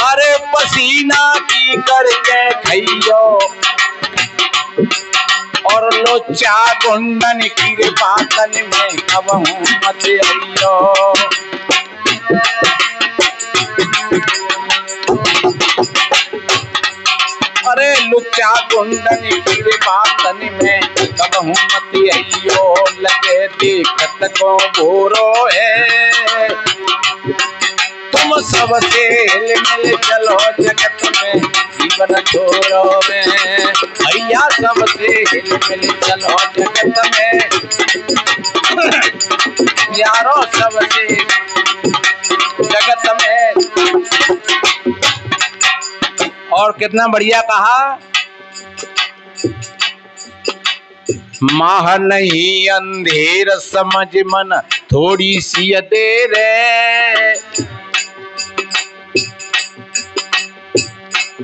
Speaker 1: अरे पसीना की करके खइयो और लोचा गुंडन की बातन में कबहू मत आइयो। अरे लुच्चा गुंडन की बातन में कबहू मत आइयो, लगे देखत को बोरो है, तुम सबसे मिल चलो जगत में जीवन छोड़ो में, भैया सबसे मिल चलो जगत में, यारो सबसे जगत में। और कितना बढ़िया कहा, माह नहीं अंधेर समझ मन थोड़ी सी देर है,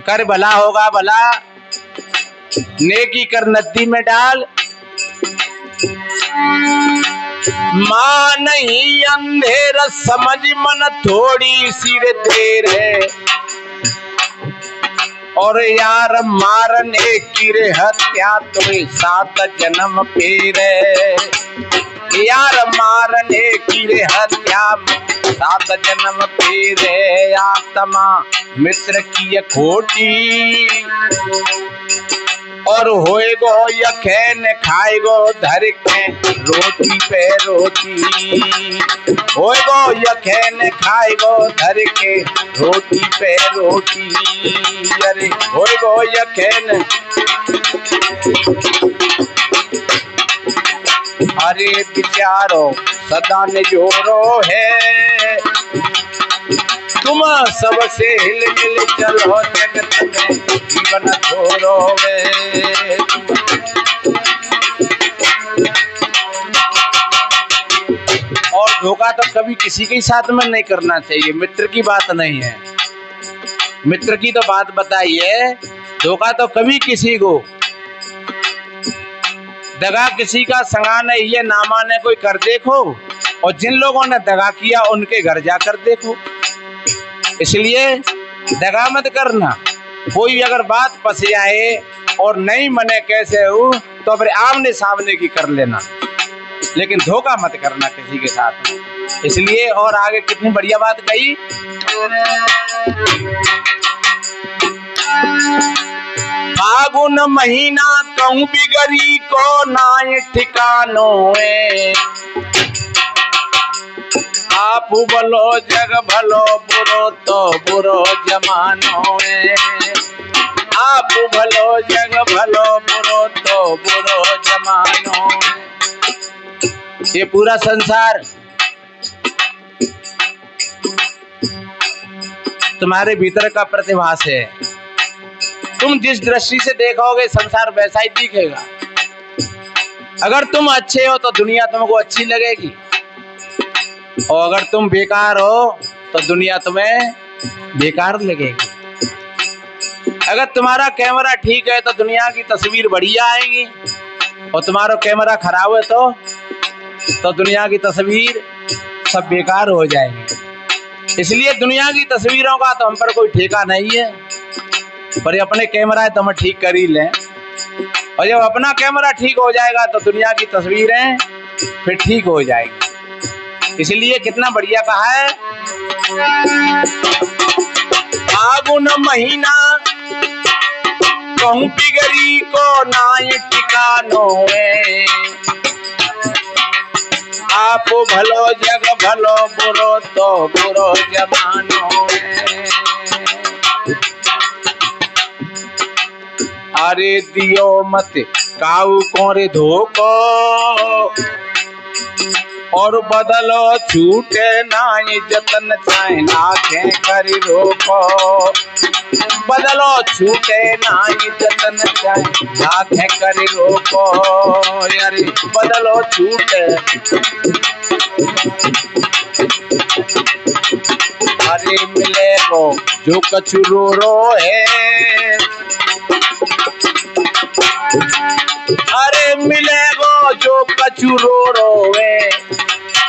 Speaker 1: कर भला होगा भला, नेकी कर नदी में डाल। मां नहीं अंधेर समझ मन थोड़ी सी देर है, और यार मारने की रे हत्या तुम्हें 7 जन्म फेर है। यार मारने की रे हत्या 7 जन्म फेर है। आत्मा मित्र की ये खोटी, और होएगो यखेन खाएगो धर के रोटी पे रोटी। होएगो यखेन खाएगो धर के रोटी पे रोटी। अरे होएगो यखेन, अरे विचारो सदा निजोरो है, तुम सबसे हिल मिल चलो जगत में जीवन छोड़ो वे। और धोखा तो कभी किसी के साथ में नहीं करना चाहिए। मित्र की बात नहीं है, मित्र की तो बात बताइए। धोखा तो कभी किसी को, दगा किसी का संगा नहीं है, ना माने कोई कर देखो, और जिन लोगों ने दगा किया उनके घर जाकर देखो। इसलिए दगा मत करना। कोई अगर बात फंस जाए और नहीं मने कैसे हो तो फिर आमने सामने की कर लेना, लेकिन धोखा मत करना किसी के साथ। इसलिए और आगे कितनी बढ़िया बात कही, फागुन महीना कहूँ बिगड़ी को नाय ठिकानो है। आप भलो जग भलो बुरो तो बुरो जमानो है। आप भलो जग भलो बुरो तो बुरो जमानो है। ये पूरा संसार तुम्हारे भीतर का प्रतिभास है। तुम जिस दृष्टि से देखोगे संसार वैसा ही दिखेगा। अगर तुम अच्छे हो तो दुनिया तुमको अच्छी लगेगी, और अगर तुम बेकार हो तो दुनिया तुम्हें बेकार लगेगी। अगर तुम्हारा कैमरा ठीक है तो दुनिया की तस्वीर बढ़िया आएगी, और तुम्हारा कैमरा खराब है तो दुनिया की तस्वीर सब बेकार हो जाएंगी। इसलिए दुनिया की तस्वीरों का तो हम पर कोई ठेका नहीं है, पर अपने कैमरा है तो हम ठीक कर ही लें। और जब अपना कैमरा ठीक हो जाएगा तो दुनिया की तस्वीरें फिर ठीक हो जाएगी। इसलिए कितना बढ़िया कहा है, फागुन महीना कहूँ बिगड़ी को नाय ठिकानो है। आप भलो जग भलो बुरो तो बुरो जमानो है। अरे दियो मत काऊ कोरे धोको, और बदलो छूटे नाई जतन चाहे लाखे करी रोको। बदलो छूटे नाई जतन चाहे लाखे करी रोको। यारे बदलो छूटे, अरे मिले रो जो कछु रो रो है। अरे मिलेगो जो कछु रो रोवे,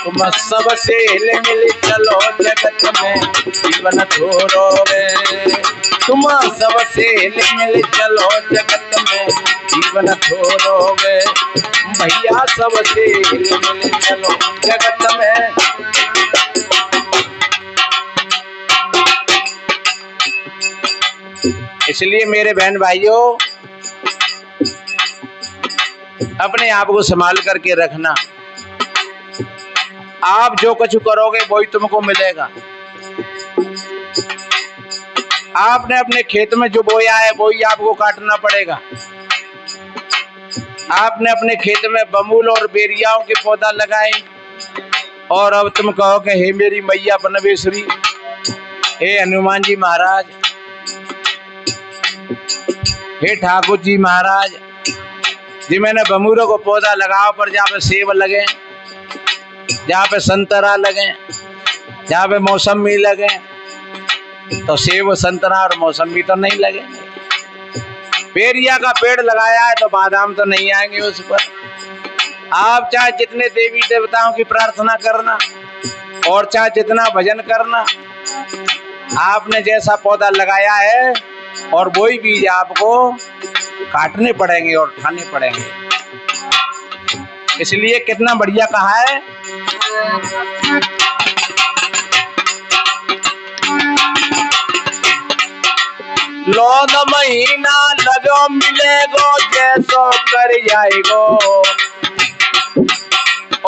Speaker 1: तुम सबसे मिल चलो जगत में जीवन छोड़ोगे। तुम सबसे मिल चलो जगत में जीवन छोड़ोगे। भैया सबसे मिल चलो जगत में। इसलिए मेरे बहन भाइयों, अपने आप को संभाल करके रखना। आप जो कुछ करोगे वही तुमको मिलेगा। आपने अपने खेत में जो बोया है वही आपको काटना पड़ेगा। आपने अपने खेत में बमूल और बेरियाओं के पौधा लगाए, और अब तुम कहो कि हे मेरी मैया पनवेश्वरी, हे हनुमान जी महाराज, हे ठाकुर जी महाराज जी, मैंने बमूलों को पौधा लगाओ पर जहाँ पे सेब लगे, जहाँ पे संतरा लगे, जहाँ पे मौसमी लगे, तो सेब संतरा और मौसमी तो नहीं लगेंगे। पेरिया का पेड़ लगाया है तो बादाम तो नहीं आएंगे उस पर। आप चाहे जितने देवी देवताओं की प्रार्थना करना और चाहे जितना भजन करना, आपने जैसा पौधा लगाया है और वही बीज आपको काटने पड़ेंगे और उठाने पड़ेंगे। इसलिए कितना बढ़िया कहा है, लौन महीना लगो मिलेगो जैसो कर जाएगो,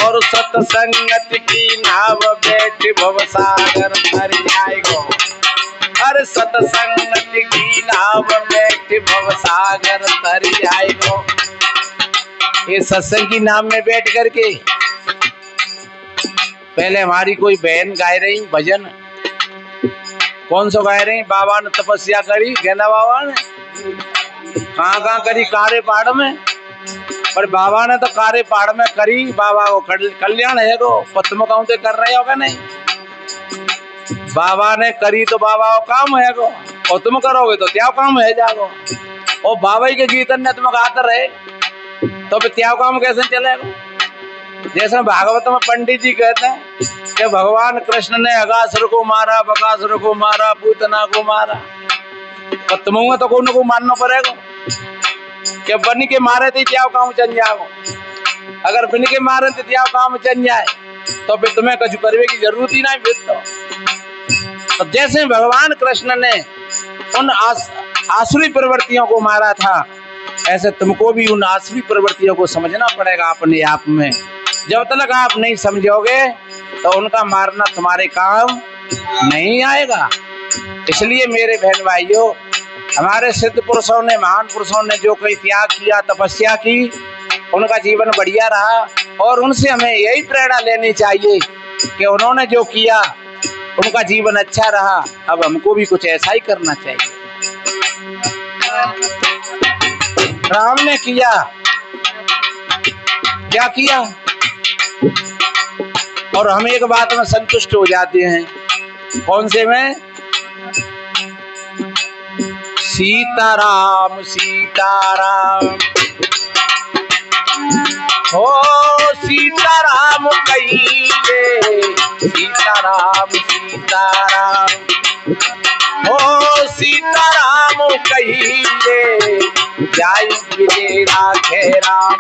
Speaker 1: और सत्संगत की नाव बैठ भवसागर तर जाएगो। हर सत्संगत की नाव बैठ भवसागर तर जाएगो। ये सत्संग की नाम में बैठ करके पहले हमारी कोई बहन गाय रही भजन, कौन सा गाय रही, बाबा ने तपस्या करी, गेंदा बाबा ने कहाँ कहाँ करी, कारे पहाड़ में, पर बाबा ने तो कारे पहाड़ में करी। बाबा को कल्याण है तो पत्म गाँव से कर रहे होगा नहीं, बाबा ने करी तो बाबा को काम है को, और तुम करोगे तो क्या काम है जागो। और बाबा के कीर्तन ने तुम गाते रहे तो क्या काम कैसे चलेगा। जैसे भागवत में पंडित जी कहते हैं कि भगवान कृष्ण ने अगासुर को मारा, बकासुर को मारा, पूतना को मारा, और तुम्हें तो को न को मानना पड़ेगा कि बन के मारे थे क्या काम चल जाओ। अगर बन के मारे थे क्या काम चल जाए तो फिर तुम्हें कुछ करने की जरूरत ही नहीं। फिर तो जैसे भगवान कृष्ण ने उन आसुरी प्रवृत्तियों को मारा था, ऐसे तुमको भी उन आसुरी प्रवृत्तियों को समझना पड़ेगा अपने आप में। जब तक आप नहीं समझोगे तो उनका मारना तुम्हारे काम नहीं आएगा। इसलिए मेरे बहन भाइयों, हमारे सिद्ध पुरुषों ने, महान पुरुषों ने जो कोई त्याग किया, तपस्या की, उनका जीवन बढ़िया रहा, और उनसे हमें यही प्रेरणा लेनी चाहिए कि उन्होंने जो किया उनका जीवन अच्छा रहा, अब हमको भी कुछ ऐसा ही करना चाहिए। राम ने किया, क्या किया, और हम एक बात में संतुष्ट हो जाते हैं, कौन से में, सीताराम सीताराम, हो सीताराम कहिए, सीताराम सीताराम, हो सीताराम कहिए, जाई विजय राखे राम,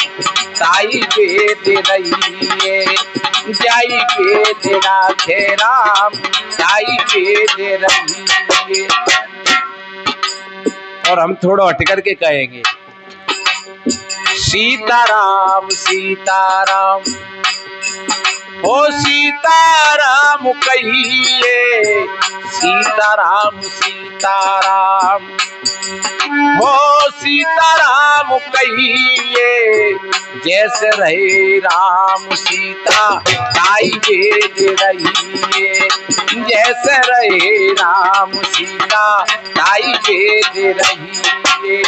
Speaker 1: ताई वेद रहिए, जाई वेद राखे राम, ताई वेद रहिए। और हम थोड़ा हट करके कहेंगे, सीताराम सीताराम, हो सीताराम कहिए, सीताराम सीताराम, हो सीताराम कहिए, जैसे रहे राम सीता ताई वेद रहिए, जैसे रहे राम सीता ताई वेद रहिए।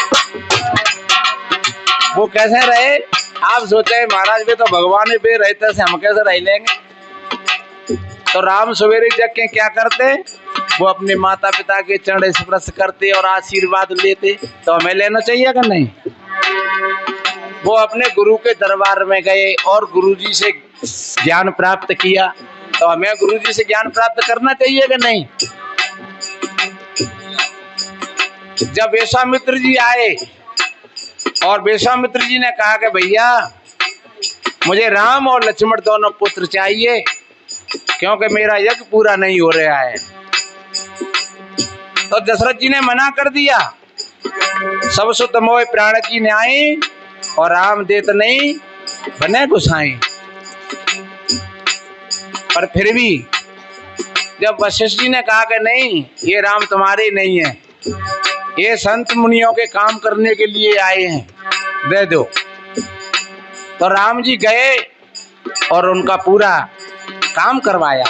Speaker 1: वो कैसे रहे, आप सोचे महाराज भी तो भगवान पे रहते से हम कैसे रह लेंगे। तो राम सवेरे जग के क्या करते, वो अपने माता पिता के चरण स्पर्श करते और आशीर्वाद लेते। तो हमें लेना चाहिए कि नहीं। वो अपने गुरु के दरबार में गए और गुरुजी से ज्ञान प्राप्त किया, तो हमें गुरुजी से ज्ञान प्राप्त करना चाहिए कि नहीं। जब विश्वामित्र जी आए और विश्वामित्र जी ने कहा कि भैया मुझे राम और लक्ष्मण दोनों पुत्र चाहिए, क्योंकि मेरा यज्ञ पूरा नहीं हो रहा है। तो दशरथ जी ने मना कर दिया, सब सुत मोह प्राण की न्याय, और राम देत नहीं बने गुसाई। पर फिर भी जब वशिष्ठ जी ने कहा कि नहीं, ये राम तुम्हारे नहीं है, ये संत मुनियों के काम करने के लिए आए हैं, दे दो। तो राम जी गए और उनका पूरा काम करवाया,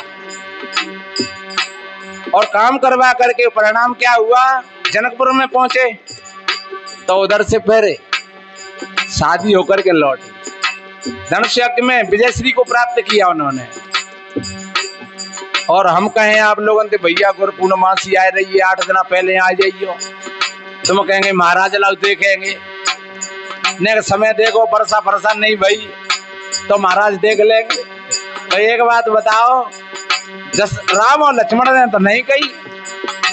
Speaker 1: और काम करवा करके परिणाम क्या हुआ, जनकपुर में पहुंचे तो उधर से फिर शादी होकर के लौटे। धनुष यज्ञ में विजयश्री को प्राप्त किया उन्होंने, और हम कहें आप लोगों से भैया गुरु पूर्णमासी आ रही है 8 दिन पहले आ जाइयो, तुम कहेंगे महाराज लोग देखेंगे, नहीं समय देखो परसा परसा नहीं भाई तो महाराज देख लेंगे। तो एक बात बताओ, जस राम और लक्ष्मण ने तो नहीं कही,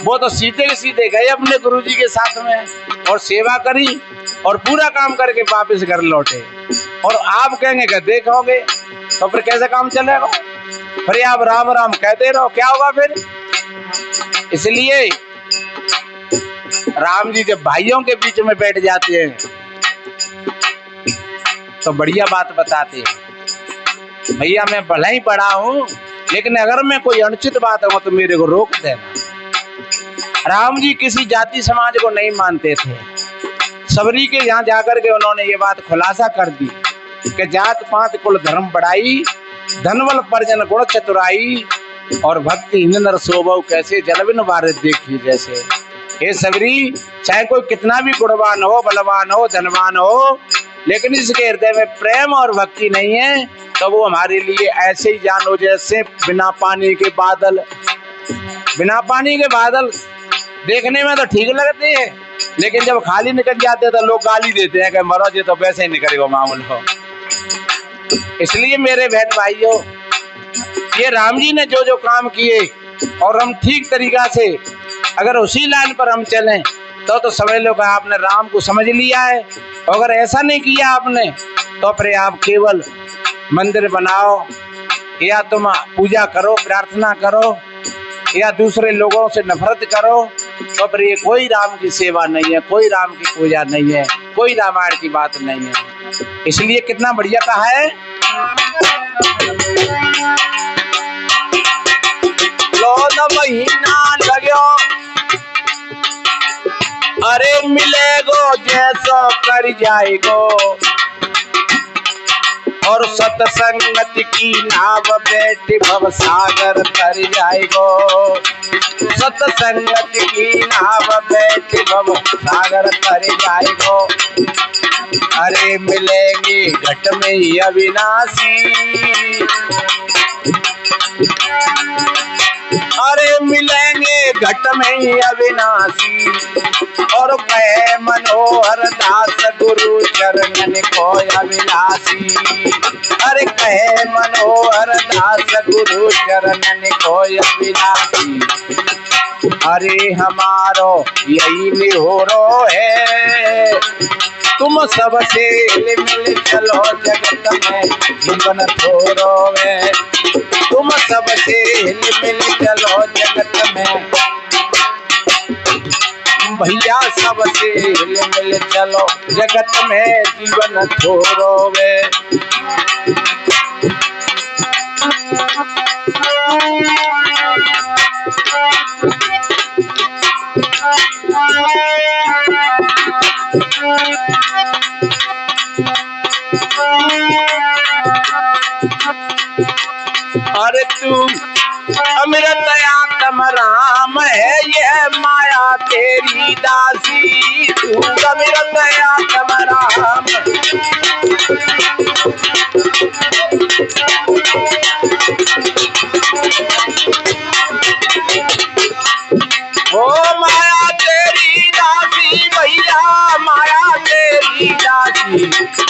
Speaker 1: वो तो सीधे के सीधे गए अपने गुरुजी के साथ में और सेवा करी और पूरा काम करके वापस घर लौटे। और आप कहेंगे कि देखोगे तो फिर कैसे काम चलेगा, फिर आप राम राम कहते रहो, क्या होगा फिर। इसलिए राम जी जब भाइयों के बीच में बैठ जाते हैं तो बढ़िया बात बताते हैं, भैया मैं भला ही पढ़ा हूं लेकिन अगर मैं कोई अनुचित बात हो तो मेरे को रोक देना। राम जी किसी जाति समाज को नहीं मानते थे। सबरी के यहाँ जाकर के उन्होंने ये बात खुलासा कर दी कि जात पात कुल धर्म बढ़ाई, धनवल परजन गुण चतुराई, और भक्ति नर शोभव कैसे जलविन वारिद देखी जैसे। हे सबरी, चाहे कोई कितना भी गुणवान हो, बलवान हो, धनवान हो, लेकिन इसके हृदय में प्रेम और भक्ति नहीं है तो वो हमारे लिए ऐसे ही जानो जैसे बिना पानी के बादल। बिना पानी के बादल देखने में तो ठीक लगते हैं लेकिन जब खाली निकल जाते हैं तो लोग गाली देते हैं कि मरो जी तो वैसे ही निकलेगा मामूल हो। इसलिए मेरे बहन भाइयों, ये राम जी ने जो जो काम किए और हम ठीक तरीका से अगर उसी लाइन पर हम चलें तो समझ लो कि आपने राम को समझ लिया है। अगर ऐसा नहीं किया आपने तो फिर आप केवल मंदिर बनाओ या तुम पूजा करो, प्रार्थना करो या दूसरे लोगों से नफरत करो तो फिर ये कोई राम की सेवा नहीं है, कोई राम की पूजा नहीं है, कोई रामायण की बात नहीं है। इसलिए कितना बढ़िया कहा है, लो न महीना लगो अरे मिलेगो जैसो कर जाएगो, और सत्संगत की नाव बैठी भव सागर तर जाएगो। सत्संगत की नाव बैठी भव सागर तर जाएगो। अरे मिलेंगे घट में ही अविनाशी, अरे मिलेंगे घट में ही अविनाशी, और कहे मनोहर दास गुरु चरणन को अविनाशी। अरे कहे मनोहर दास गुरु चरणन को अविनाशी। अरे हमारो यही निहोरो है, तुम सबसे मिल चलो जगत में जीवन थोरो है। तुम सबसे मिल चलो जगत में भैया, सबसे मिल चलो जगत में जीवन थोरो है। अरे तू अमृत आत्म राम है, ये माया तेरी दासी। तू अमृत आत्म राम, ओ माया तेरी दासी भैया, माया तेरी दासी।